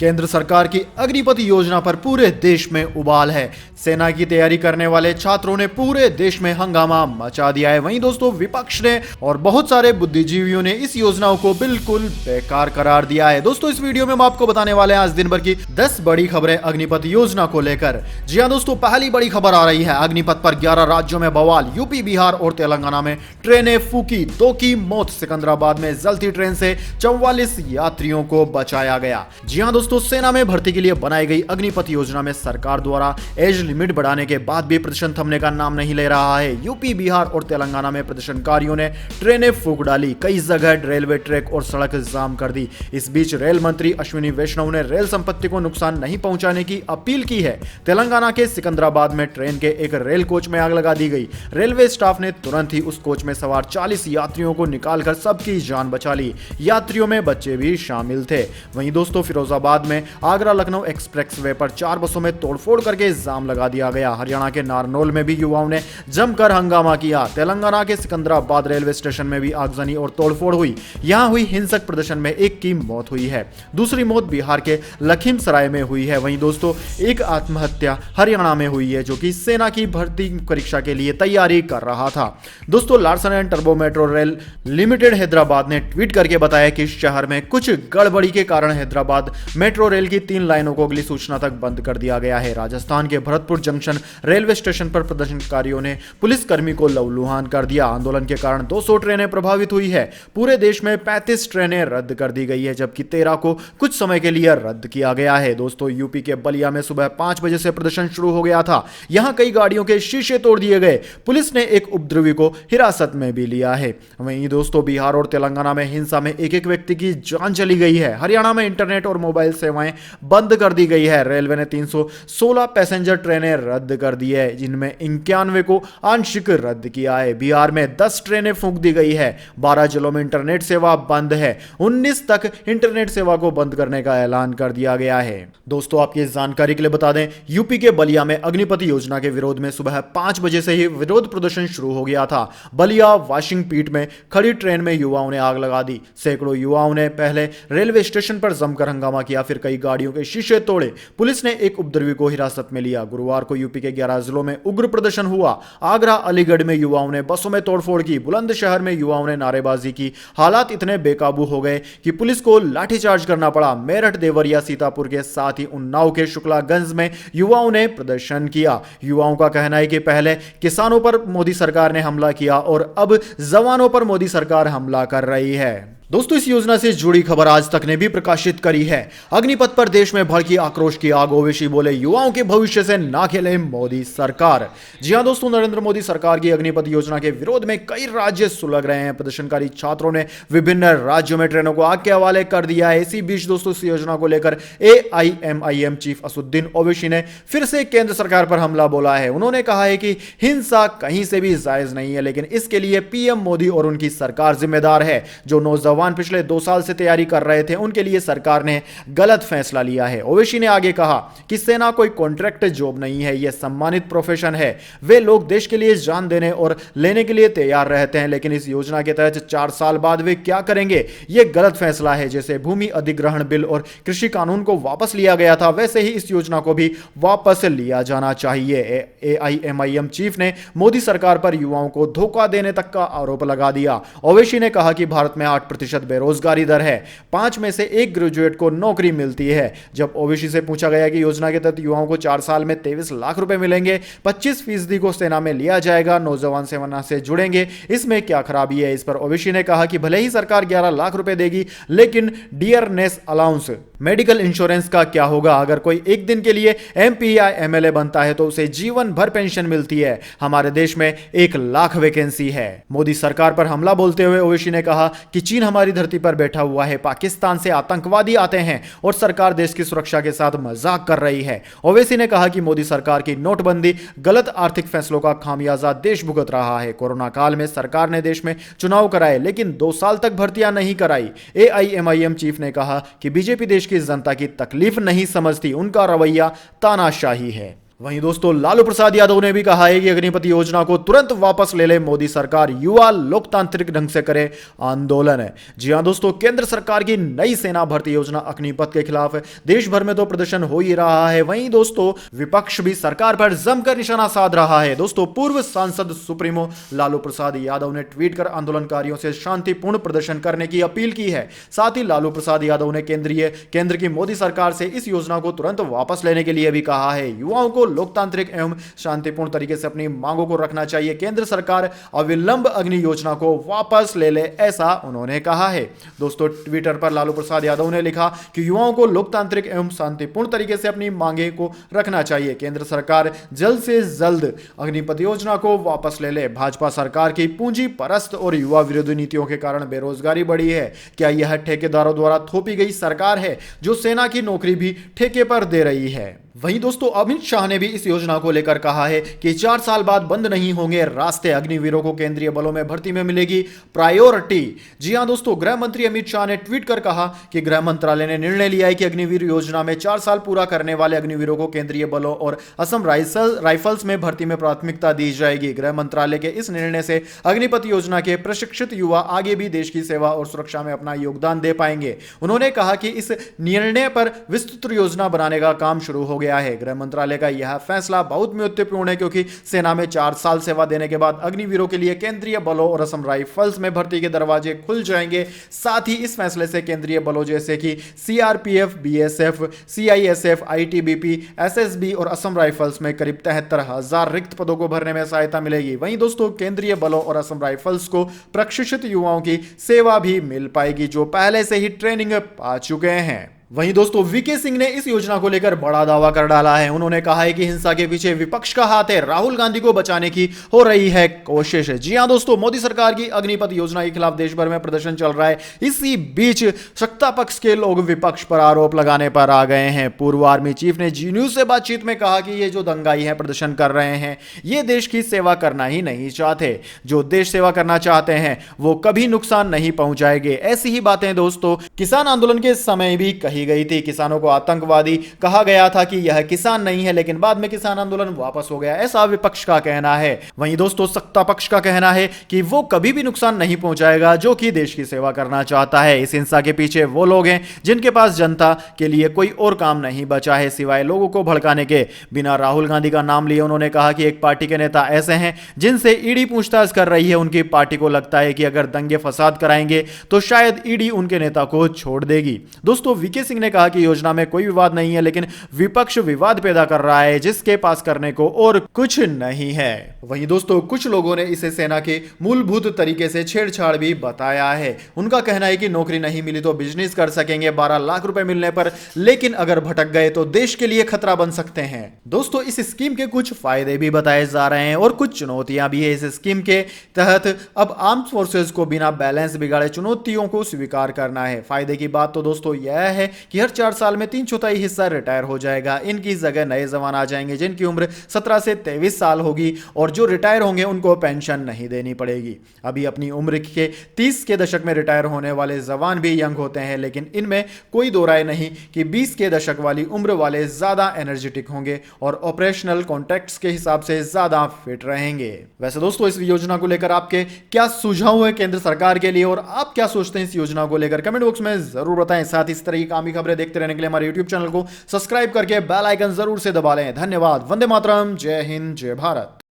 केंद्र सरकार की अग्निपथ योजना पर पूरे देश में उबाल है। सेना की तैयारी करने वाले छात्रों ने पूरे देश में हंगामा मचा दिया है। वहीं दोस्तों विपक्ष ने और बहुत सारे बुद्धिजीवियों ने इस योजना को बिल्कुल बेकार करार दिया है। दोस्तों इस वीडियो में हम आपको बताने वाले हैं आज दिन भर की 10 बड़ी खबरें अग्निपथ योजना को लेकर। जी हां दोस्तों, पहली बड़ी खबर आ रही है, अग्निपथ पर 11 राज्यों में बवाल, यूपी, बिहार और तेलंगाना में ट्रेनें फूकी, 2 की मौत। सिकंदराबाद में जलती ट्रेन से 44 यात्रियों को बचाया गया। जी हां दोस्तों, सेना में भर्ती के लिए बनाई गई अग्निपथ योजना में सरकार द्वारा एज लिमिट बढ़ाने के बाद भी प्रदर्शन थमने का नाम नहीं ले रहा है। यूपी, बिहार और तेलंगाना में प्रदर्शनकारियों ने ट्रेनें फूंक डाली, कई जगह रेलवे ट्रैक और सड़क जाम कर दी। इस बीच रेल मंत्री अश्विनी वैष्णव ने रेल संपत्ति को नुकसान नहीं पहुंचाने की अपील की है। तेलंगाना के सिकंदराबाद में ट्रेन के एक रेल कोच में आग लगा दी गई। रेलवे स्टाफ ने तुरंत ही उस कोच में सवार 40 यात्रियों को निकालकर सबकी जान बचा ली। यात्रियों में बच्चे भी शामिल थे। वहीं दोस्तों फिरोजाबाद में आगरा लखनऊ एक्सप्रेसवे पर 4 बसों में तोड़फोड़ करके जाम लगा दिया गया। हरियाणा के नारनौल में भी युवाओं ने जमकर हंगामा किया। तेलंगाना के सिकंदराबाद रेलवे स्टेशन में भी आगजनी और तोड़फोड़ हुई। यहां हुई हिंसक प्रदर्शन में एक की मौत हुई है। दूसरी मौत बिहार के लखीमसराय में हुई है। वहीं दोस्तों एक आत्महत्या हरियाणा में हुई है, जो कि सेना की भर्ती परीक्षा के लिए तैयारी कर रहा था। दोस्तों Larsen and turbo metro rail limited Hyderabad ने ट्वीट करके बताया कि शहर में कुछ गड़बड़ी के कारण हैदराबाद मेट्रो रेल की 3 लाइनों को अगली सूचना तक बंद कर दिया गया है। राजस्थान के भरतपुर जंक्शन रेलवे स्टेशन पर प्रदर्शनकारियों ने पुलिसकर्मी को लहूलुहान कर दिया। आंदोलन के कारण 200 ट्रेनें प्रभावित हुई है। पूरे देश में 35 ट्रेनें रद्द कर दी गई है, जबकि 13 को कुछ समय के लिए रद्द किया गया है। दोस्तों यूपी के बलिया में सुबह 5 बजे से प्रदर्शन शुरू हो गया था। यहां कई गाड़ियों के शीशे तोड़ दिए गए। पुलिस ने एक उपद्रवी को हिरासत में भी लिया है। वहीं दोस्तों बिहार और तेलंगाना में हिंसा में एक व्यक्ति की जान चली गई है। हरियाणा में इंटरनेट और मोबाइल सेवाएं बंद कर दी गई है। रेलवे ने 316 पैसेंजर ट्रेनें रद्द कर दी है, जिनमें 91 को आंशिक रद्द किया है। बिहार में 10 ट्रेनें फूंक दी गई है। 12 जिलों में इंटरनेट सेवा बंद है। 19 तक इंटरनेट सेवा को बंद करने का ऐलान कर दिया गया है। दोस्तों आपकी जानकारी के लिए बता दें, यूपी के बलिया में अग्निपथ योजना के विरोध में सुबह 5 बजे से ही विरोध प्रदर्शन शुरू हो गया था। बलिया वाशिंग पीठ में खड़ी ट्रेन में युवाओं ने आग लगा दी। सैकड़ों युवाओं ने पहले रेलवे स्टेशन पर जमकर हंगामा किया, फिर कई गाड़ियों के शीशे तोड़े। पुलिस ने एक उपद्रवी को हिरासत में लिया। गुरुवार को यूपी के 11 जिलों में उग्र प्रदर्शन हुआ। आगरा अलीगढ़ में युवाओं ने बसों में तोड़फोड़ की। बुलंदशहर में युवाओं ने नारेबाजी की। हालात इतने बेकाबू हो गए कि पुलिस को लाठीचार्ज करना पड़ा। मेरठ, देवरिया, सीतापुर के साथ ही उन्नाव के शुक्लागंज में युवाओं ने प्रदर्शन किया। युवाओं का कहना है कि पहले किसानों पर मोदी सरकार ने हमला किया और अब जवानों पर मोदी सरकार हमला कर रही है। दोस्तों इस योजना से जुड़ी खबर आज तक ने भी प्रकाशित करी है। अग्निपथ पर देश में भड़की आक्रोश की आग। ओवैसी बोले युवाओं के भविष्य से ना खेले मोदी सरकार। जी हां दोस्तों, नरेंद्र मोदी सरकार की अग्निपथ योजना के विरोध में कई राज्य सुलग रहे हैं। प्रदर्शनकारी छात्रों ने विभिन्न राज्यों में ट्रेनों को आग के हवाले कर दिया है। इसी बीच दोस्तों इस योजना को लेकर AIMIM चीफ असदुद्दीन ओवैसी ने फिर से केंद्र सरकार पर हमला बोला है। उन्होंने कहा है कि हिंसा कहीं से भी जायज नहीं है, लेकिन इसके लिए PM मोदी और उनकी सरकार जिम्मेदार है। जो नौजवान पिछले 2 साल से तैयारी कर रहे थे, उनके लिए सरकार ने गलत फैसला लिया है। ओवैसी ने आगे कहा कि सेना कोई कॉन्ट्रैक्ट जॉब नहीं है, यह सम्मानित प्रोफेशन है। वे लोग देश के लिए जान देने और लेने के लिए तैयार रहते हैं, लेकिन इस योजना के तहत 4 साल बाद वे क्या करेंगे, यह गलत फैसला है। जैसे भूमि अधिग्रहण बिल और कृषि कानून को वापस लिया गया था, वैसे ही इस योजना को भी वापस लिया जाना चाहिए। AIMIM चीफ ने मोदी सरकार पर युवाओं को धोखा देने तक का आरोप लगा दिया। ओवैसी ने कहा कि भारत में 8% बेरोजगारी दर है। 5 में से 1 ग्रेजुएट को नौकरी मिलती है। जब ओवैसी से पूछा गया कि योजना के तहत युवाओं को 4 साल में 23 लाख रुपए मिलेंगे, 25% को सेना में लिया जाएगा, नौजवान सेना से जुड़ेंगे, इसमें क्या खराबी है। इस पर ओवैसी ने कहा कि भले ही सरकार 11 लाख रुपए देगी, लेकिन डियरनेस अलाउंस, मेडिकल इंश्योरेंस का क्या होगा। अगर कोई एक दिन के लिए MP या MLA बनता है तो उसे जीवन भर पेंशन मिलती है। हमारे देश में 1 लाख वैकेंसी है। मोदी सरकार पर हमला बोलते हुए ओवैसी ने कहा कि चीन हमारी धरती पर बैठा हुआ है। पाकिस्तान से आतंकवादी आते हैं और सरकार देश की सुरक्षा के साथ मजाक कर रही है। ओवैसी ने कहा कि मोदी सरकार की नोटबंदी, गलत आर्थिक फैसलों का खामियाजा देश भुगत रहा है। कोरोना काल में सरकार ने देश में चुनाव कराए, लेकिन 2 साल तक भर्तियां नहीं कराई। AIMIM चीफ ने कहा कि बीजेपी देश की जनता की तकलीफ नहीं समझती, उनका रवैया तानाशाही है। वहीं दोस्तों लालू प्रसाद यादव ने भी कहा है कि अग्निपथ योजना को तुरंत वापस ले ले मोदी सरकार, युवा लोकतांत्रिक ढंग से करे आंदोलन है। जी हां दोस्तों, केंद्र सरकार की नई सेना भर्ती योजना अग्निपथ के खिलाफ देश भर में तो प्रदर्शन हो ही रहा है, वहीं दोस्तों विपक्ष भी सरकार पर जमकर निशाना साध रहा है। दोस्तों पूर्व सांसद सुप्रीमो लालू प्रसाद यादव ने ट्वीट कर आंदोलनकारियों से शांतिपूर्ण प्रदर्शन करने की अपील की है। साथ ही लालू प्रसाद यादव ने केंद्र की मोदी सरकार से इस योजना को तुरंत वापस लेने के लिए भी कहा है। युवाओं को लोकतांत्रिक एवं शांतिपूर्ण तरीके से अपनी मांगों को रखना चाहिए। केंद्र सरकार अविलंब अग्नि योजना को वापस ले ले, ऐसा उन्होंने कहा है। दोस्तों ट्विटर पर लालू प्रसाद यादव ने लिखा कि युवाओं को लोकतांत्रिक एवं शांतिपूर्ण तरीके से अपनी मांगे को रखना चाहिए। केंद्र सरकार जल्द से जल्द अग्निपथ योजना को वापस ले ले। भाजपा सरकार की पूंजी परस्त और युवा विरोधी नीतियों के कारण बेरोजगारी बढ़ी है। क्या यह ठेकेदारों द्वारा थोपी गई सरकार है जो सेना की नौकरी भी ठेके पर दे रही है? वहीं दोस्तों अमित शाह ने भी इस योजना को लेकर कहा है कि 4 साल बाद बंद नहीं होंगे रास्ते, अग्निवीरों को केंद्रीय बलों में भर्ती में मिलेगी प्रायोरिटी। जी हां दोस्तों, गृह मंत्री अमित शाह ने ट्वीट कर कहा कि गृह मंत्रालय ने निर्णय लिया है कि अग्निवीर योजना में 4 साल पूरा करने वाले अग्निवीरों को केंद्रीय बलों और असम राइफल्स में भर्ती में प्राथमिकता दी जाएगी। गृह मंत्रालय के इस निर्णय से अग्निपथ योजना के प्रशिक्षित युवा आगे भी देश की सेवा और सुरक्षा में अपना योगदान दे पाएंगे। उन्होंने कहा कि इस निर्णय पर विस्तृत योजना बनाने का काम शुरू हो गया है। गृह मंत्रालय का यह फैसला बहुत महत्वपूर्ण है क्योंकि सेना में 4 साल सेवा देने के बाद अग्निवीरों के लिए केंद्रीय बलों और असम राइफल्स में भर्ती के दरवाजे खुल जाएंगे। साथ ही इस फैसले से केंद्रीय बलों जैसे कि CRPF, BSF, CISF, ITBP, SSB और असम राइफल्स में करीब 73,000 रिक्त पदों को भरने में सहायता मिलेगी। वहीं दोस्तों केंद्रीय बलों और असम राइफल्स को प्रशिक्षित युवाओं की सेवा भी मिल पाएगी जो पहले से ही ट्रेनिंग पा चुके हैं। वहीं दोस्तों वीके सिंह ने इस योजना को लेकर बड़ा दावा कर डाला है। उन्होंने कहा है कि हिंसा के पीछे विपक्ष का हाथ है, राहुल गांधी को बचाने की हो रही है कोशिश। जी हां दोस्तों, मोदी सरकार की अग्निपथ योजना के खिलाफ देश भर में प्रदर्शन चल रहा है। इसी बीच सत्ता पक्ष के लोग विपक्ष पर आरोप लगाने पर आ गए हैं। पूर्व आर्मी चीफ ने जी न्यूज से बातचीत में कहा कि ये जो दंगाई है, प्रदर्शन कर रहे हैं, ये देश की सेवा करना ही नहीं चाहते। जो देश सेवा करना चाहते हैं वो कभी नुकसान नहीं पहुंचाएंगे। ऐसी ही बातें दोस्तों किसान आंदोलन के समय भी कही गई थी। किसानों को आतंकवादी कहा गया था कि यह किसान नहीं है, लेकिन बाद में किसान आंदोलन वापस हो गया, ऐसा विपक्ष का कहना है। वहीं दोस्तों सत्ता पक्ष का कहना है कि वो कभी भी नुकसान नहीं पहुंचाएगा जो कि देश की सेवा करना चाहता है। इस हिंसा के पीछे वो लोग हैं जिनके पास जनता के लिए कोई और काम नहीं बचा है सिवाय लोगों को भड़काने के। बिना राहुल गांधी का नाम लिए उन्होंने कहा कि एक पार्टी के नेता ऐसे हैं जिनसे ईडी पूछताछ कर रही है। उनकी पार्टी को लगता है कि अगर दंगे फसाद कराएंगे तो शायद ईडी उनके नेता को छोड़ देगी। दोस्तों वीके सिंह ने कहा कि योजना में कोई विवाद नहीं है, लेकिन विपक्ष विवाद पैदा कर रहा है जिसके पास करने को और कुछ नहीं है। वहीं दोस्तों कुछ लोगों ने इसे सेना के मूलभूत तरीके से छेड़छाड़ भी बताया है। उनका कहना है कि नौकरी नहीं मिली तो बिजनेस कर सकेंगे 12 लाख रुपए मिलने पर, लेकिन अगर भटक गए तो देश के लिए खतरा बन सकते हैं। दोस्तों इस स्कीम के कुछ फायदे भी बताए जा रहे हैं और कुछ चुनौतियां भी है। इस स्कीम के तहत अब आर्म्ड फोर्सेज को बिना बैलेंस बिगाड़े चुनौतियों को स्वीकार करना है। फायदे की बात तो दोस्तों यह है कि हर 4 साल में 3/4 हिस्सा रिटायर हो जाएगा। इनकी जगह नए जवान आ जाएंगे जिनकी उम्र 17 से 23 साल होगी और जो रिटायर होंगे उनको पेंशन नहीं देनी पड़ेगी। अभी अपनी उम्र के 30 के दशक में रिटायर होने वाले जवान भी यंग होते हैं, लेकिन इनमें कोई दो राय नहीं कि 20 के दशक वाली उम्र वाले ज्यादा एनर्जेटिक होंगे और ऑपरेशनल कॉन्टैक्ट्स के हिसाब से ज्यादा फिट रहेंगे। वैसे दोस्तों इस योजना को लेकर आपके क्या सुझाव है केंद्र सरकार के लिए और आप क्या सोचते हैं इस योजना को लेकर, कमेंट बॉक्स में जरूर बताएं। साथ ही इस तरह की कामी खबरें देखते रहने के लिए हमारे YouTube चैनल को सब्सक्राइब करके बेल आइकन जरूर से दबा लें। धन्यवाद। वंदे मातरम। जय हिंद, जय भारत।